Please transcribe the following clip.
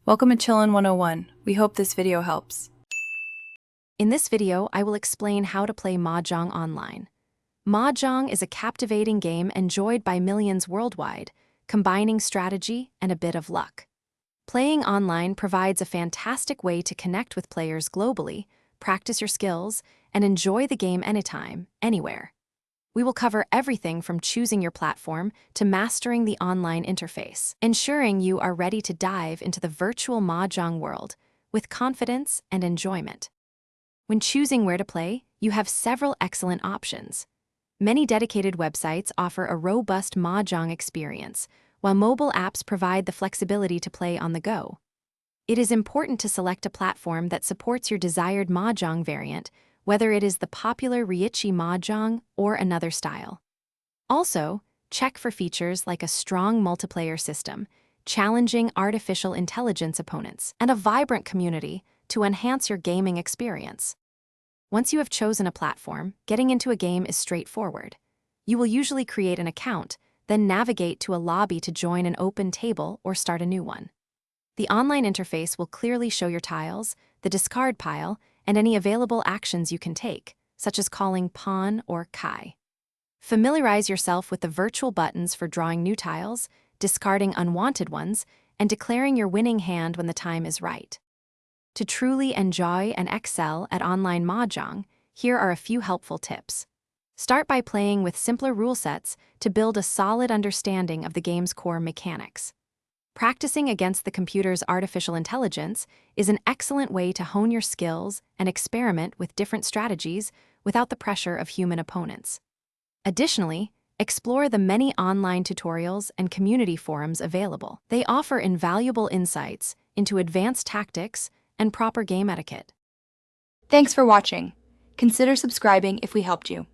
Welcome to Chillin' 101. We hope this video helps. In this video, I will explain how to play Mahjong online. Mahjong is a captivating game enjoyed by millions worldwide, combining strategy and a bit of luck. Playing online provides a fantastic way to connect with players globally, practice your skills, and enjoy the game anytime, anywhere. We will cover everything from choosing your platform to mastering the online interface, ensuring you are ready to dive into the virtual Mahjong world with confidence and enjoyment. When choosing where to play, you have several excellent options. Many dedicated websites offer a robust Mahjong experience, while mobile apps provide the flexibility to play on the go. It is important to select a platform that supports your desired Mahjong variant, whether it is the popular Riichi Mahjong or another style. Also, check for features like a strong multiplayer system, challenging artificial intelligence opponents, and a vibrant community to enhance your gaming experience. Once you have chosen a platform, getting into a game is straightforward. You will usually create an account, then navigate to a lobby to join an open table or start a new one. The online interface will clearly show your tiles, the discard pile, and any available actions you can take, such as calling pawn or kai. Familiarize yourself with the virtual buttons for drawing new tiles, discarding unwanted ones, and declaring your winning hand when the time is right. To truly enjoy and excel at online Mahjong, here are a few helpful tips. Start by playing with simpler rule sets to build a solid understanding of the game's core mechanics. Practicing against the computer's artificial intelligence is an excellent way to hone your skills and experiment with different strategies without the pressure of human opponents. Additionally, explore the many online tutorials and community forums available. They offer invaluable insights into advanced tactics and proper game etiquette. Thanks for watching. Consider subscribing if we helped you.